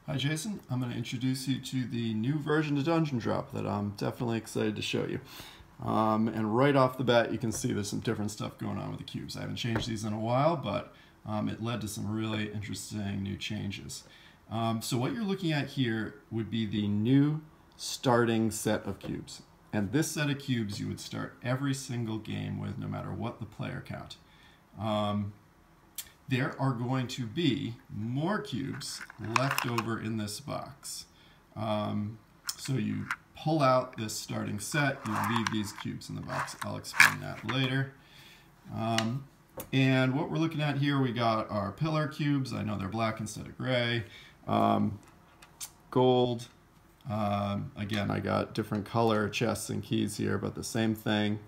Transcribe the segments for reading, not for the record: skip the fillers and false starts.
Hi Jason, I'm going to introduce you to the new version of Dungeon Drop that I'm definitely excited to show you. And right off the bat you can see there's some different stuff going on with the cubes. I haven't changed these in a while, but it led to some really interesting new changes. So what you're looking at here would be the new starting set of cubes. And this set of cubes you would start every single game with, no matter what the player count. There are going to be more cubes left over in this box. So you pull out this starting set, you leave these cubes in the box. I'll explain that later. And what we're looking at here, we got our pillar cubes. I know they're black instead of gray. Gold. Again, I got different color chests and keys here, but the same thing.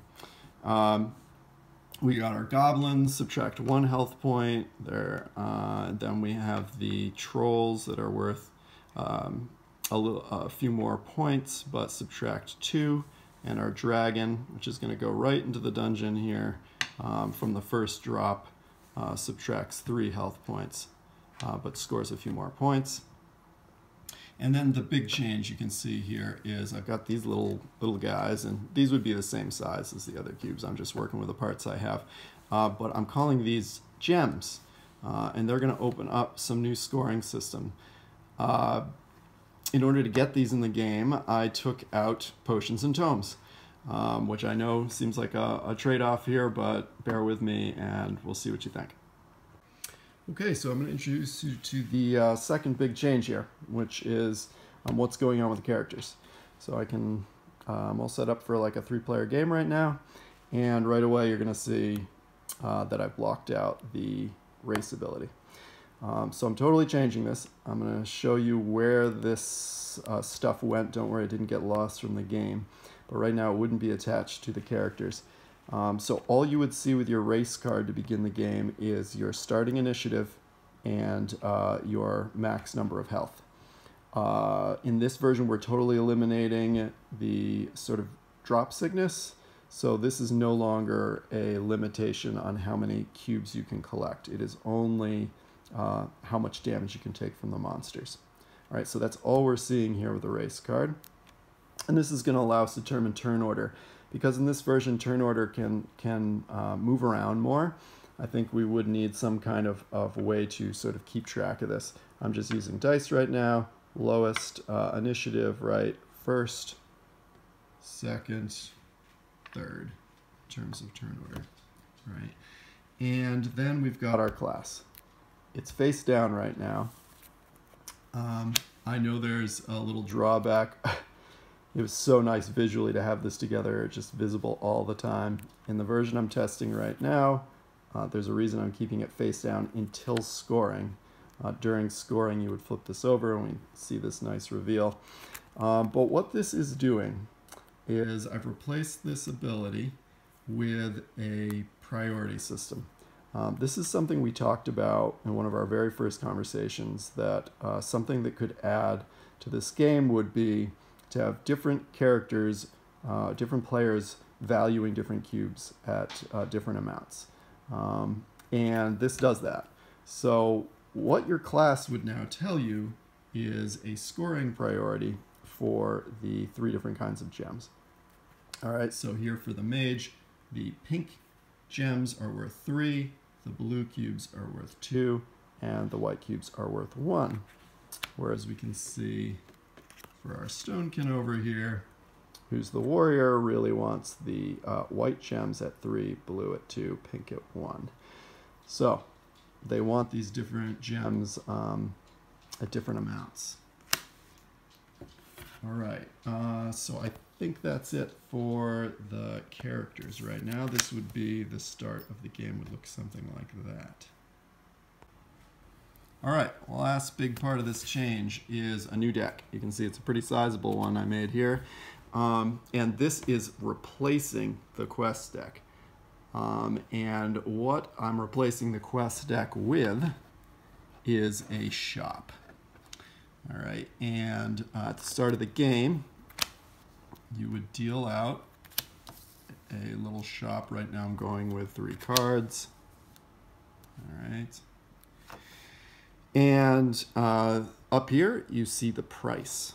We got our goblins, subtract 1 health point. Then we have the trolls that are worth a few more points, but subtract 2. And our dragon, which is going to go right into the dungeon here from the first drop, subtracts 3 health points, but scores a few more points. And then the big change you can see here is I've got these little guys, and these would be the same size as the other cubes. I'm just working with the parts I have. But I'm calling these gems, and they're going to open up some new scoring system. In order to get these in the game, I took out potions and tomes, which I know seems like a trade-off here, but bear with me and we'll see what you think. Okay, so I'm going to introduce you to the second big change here, which is what's going on with the characters. So I can, I'm all set up for like a 3-player game right now, and right away you're going to see that I've blocked out the race ability. So I'm totally changing this. I'm going to show you where this stuff went. Don't worry, it didn't get lost from the game, but right now it wouldn't be attached to the characters. So all you would see with your race card to begin the game is your starting initiative and your max number of health. In this version, we're totally eliminating the sort of drop sickness, so this is no longer a limitation on how many cubes you can collect. It is only how much damage you can take from the monsters. All right, so that's all we're seeing here with the race card. And this is going to allow us to determine turn order. Because in this version, turn order can move around more. I think we would need some kind of way to sort of keep track of this. I'm just using dice right now. Lowest initiative, right? First, second, third, in terms of turn order, right? And then we've got our class. It's face down right now. I know there's a little drawback. It was so nice visually to have this together, it's just visible all the time. In the version I'm testing right now, there's a reason I'm keeping it face down until scoring. During scoring, you would flip this over and we see this nice reveal. But what this is doing is I've replaced this ability with a priority system. This is something we talked about in one of our very first conversations, that something that could add to this game would be to have different characters, different players valuing different cubes at different amounts. And this does that. So what your class would now tell you is a scoring priority for the 3 different kinds of gems. All right, so here for the mage, the pink gems are worth 3, the blue cubes are worth 2, and the white cubes are worth 1. Whereas we can see for our stonekin over here, who's the warrior, really wants the white gems at 3, blue at 2, pink at 1. So they want these different gems at different amounts. All right, so I think that's it for the characters right now. This would be the start of the game, would look something like that. All right, last big part of this change is a new deck. You can see it's a pretty sizable one I made here. And this is replacing the quest deck. And what I'm replacing the quest deck with is a shop. All right, and at the start of the game, you would deal out a little shop. Right now I'm going with 3 cards. All right. And up here, you see the price.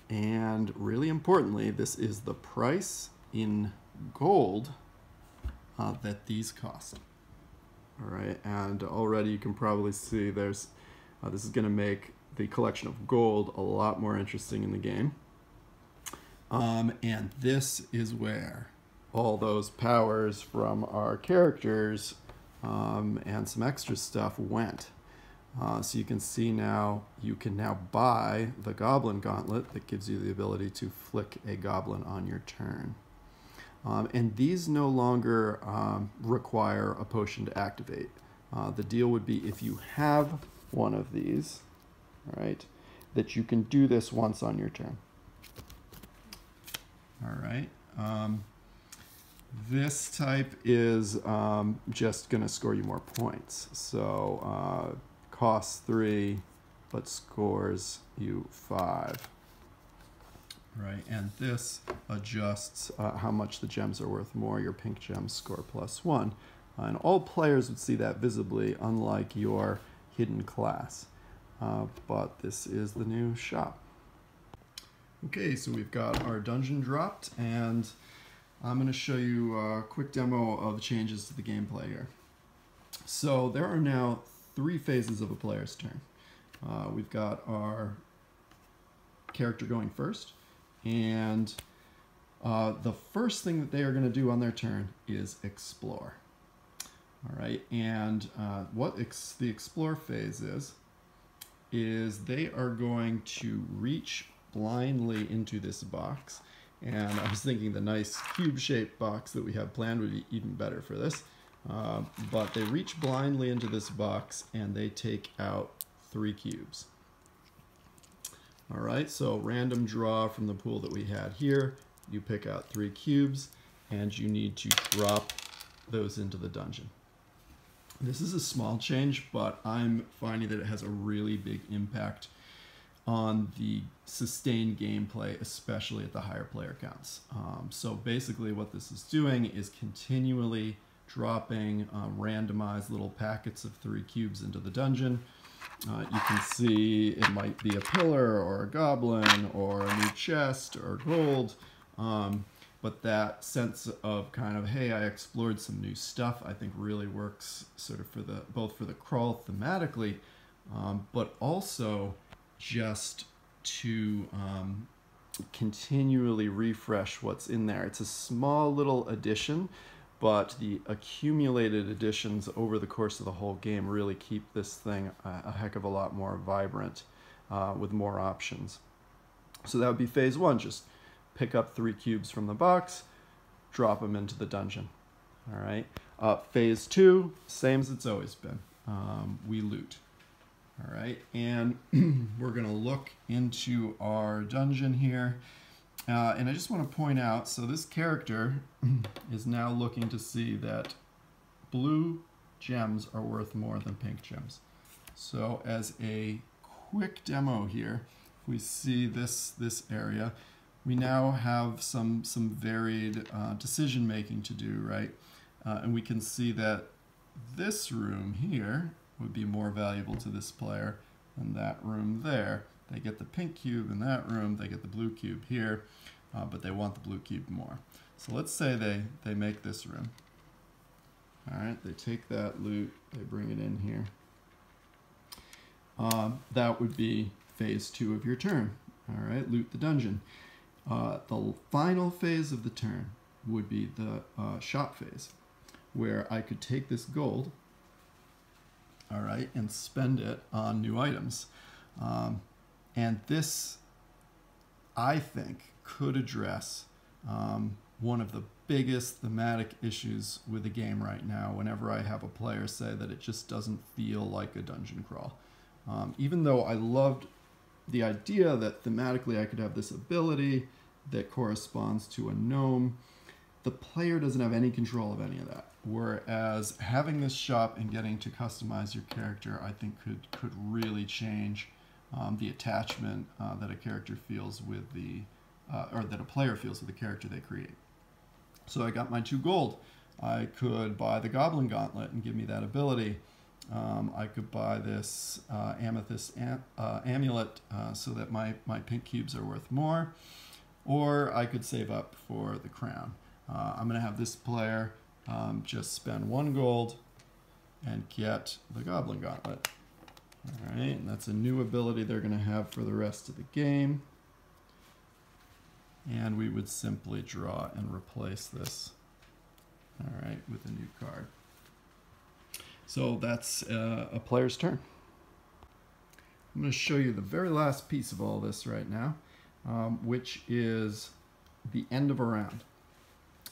And really importantly, this is the price in gold that these cost. All right, and already you can probably see there's this is going to make the collection of gold a lot more interesting in the game. And this is where all those powers from our characters and some extra stuff went. So you can see now, you can now buy the Goblin Gauntlet that gives you the ability to flick a goblin on your turn. And these no longer require a potion to activate. The deal would be if you have one of these, right, that you can do this once on your turn. All right. This type is just going to score you more points. So costs 3, but scores you 5. Right, and this adjusts how much the gems are worth more. Your pink gems score +1. And all players would see that visibly, unlike your hidden class. But this is the new shop. Okay, so we've got our dungeon dropped, and I'm going to show you a quick demo of the changes to the gameplay here. So there are now 3 phases of a player's turn. We've got our character going first, and the first thing that they are going to do on their turn is explore. All right, and what the explore phase is they are going to reach blindly into this box. And I was thinking the nice cube-shaped box that we have planned would be even better for this. But they reach blindly into this box and they take out 3 cubes. All right, so random draw from the pool that we had here. You pick out 3 cubes and you need to drop those into the dungeon. This is a small change, but I'm finding that it has a really big impact on the sustained gameplay, especially at the higher player counts. So basically what this is doing is continually dropping randomized little packets of 3 cubes into the dungeon. You can see it might be a pillar or a goblin or a new chest or gold, but that sense of kind of, hey, I explored some new stuff, I think really works sort of for the both for the crawl thematically, but also just to continually refresh what's in there. It's a small little addition, but the accumulated additions over the course of the whole game really keep this thing a heck of a lot more vibrant with more options. So that would be phase 1, just pick up 3 cubes from the box, drop them into the dungeon. All right. Phase 2, same as it's always been. We loot. All right, and we're going to look into our dungeon here. And I just want to point out, so this character is now looking to see that blue gems are worth more than pink gems. So as a quick demo here, we see this area. We now have some varied decision making to do, right? And we can see that this room here would be more valuable to this player than that room there. They get the pink cube in that room, they get the blue cube here, but they want the blue cube more. So let's say they make this room. All right, they take that loot, they bring it in here. That would be phase 2 of your turn. All right, loot the dungeon. The final phase of the turn would be the shop phase, where I could take this gold, all right, and spend it on new items. And this, I think, could address one of the biggest thematic issues with the game right now whenever I have a player say that it just doesn't feel like a dungeon crawl. Even though I loved the idea that thematically I could have this ability that corresponds to a gnome, the player doesn't have any control of any of that. Whereas having this shop and getting to customize your character, I think could really change the attachment that a character feels with the, or that a player feels with the character they create. So I got my 2 gold. I could buy the Goblin Gauntlet and give me that ability. I could buy this amethyst amulet so that my pink cubes are worth more, or I could save up for the crown. I'm going to have this player just spend 1 gold and get the Goblin Gauntlet. All right, and that's a new ability they're going to have for the rest of the game. And we would simply draw and replace this, all right, with a new card. So that's a player's turn. I'm going to show you the very last piece of all this right now, which is the end of a round.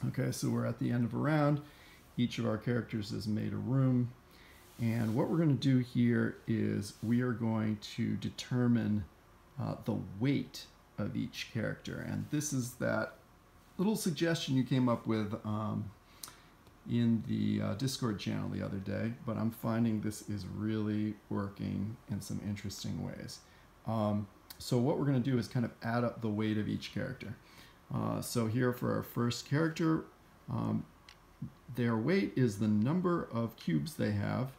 Okay, so we're at the end of a round. Each of our characters has made a room. And what we're going to do here is we are going to determine the weight of each character. And this is that little suggestion you came up with in the Discord channel the other day, but I'm finding this is really working in some interesting ways. So what we're going to do is kind of add up the weight of each character. So here for our first character, their weight is the number of cubes they have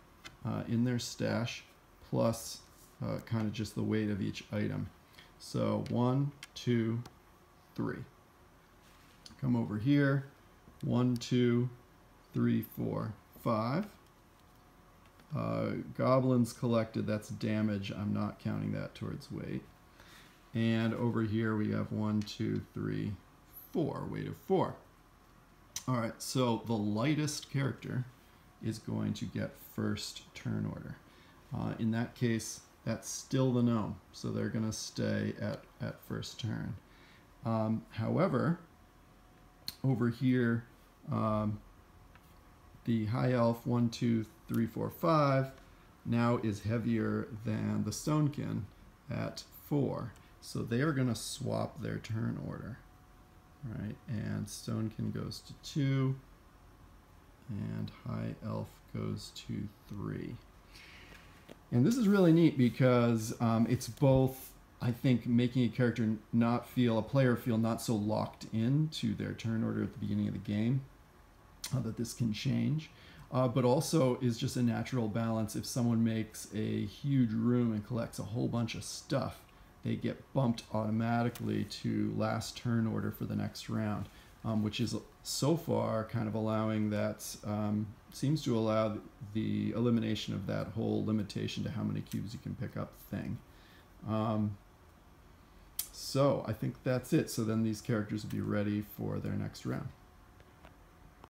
in their stash plus kind of just the weight of each item. So 1, 2, 3. Come over here. 1, 2, 3, 4, 5. Goblins collected, that's damage. I'm not counting that towards weight. And over here we have 1, 2, 3, 4, weight of 4. All right, so the lightest character is going to get first turn order. In that case, that's still the gnome, so they're going to stay at first turn. However, over here, the high elf 1, 2, 3, 4, 5 now is heavier than the stonekin at 4. So they are going to swap their turn order. Right, and stonekin goes to 2, and high elf goes to 3. And this is really neat because it's both, I think, making a character not feel, a player feel not so locked into their turn order at the beginning of the game, that this can change, but also is just a natural balance. If someone makes a huge room and collects a whole bunch of stuff, they get bumped automatically to last turn order for the next round, which is so far kind of allowing that, seems to allow the elimination of that whole limitation to how many cubes you can pick up thing. So I think that's it. So then these characters will be ready for their next round.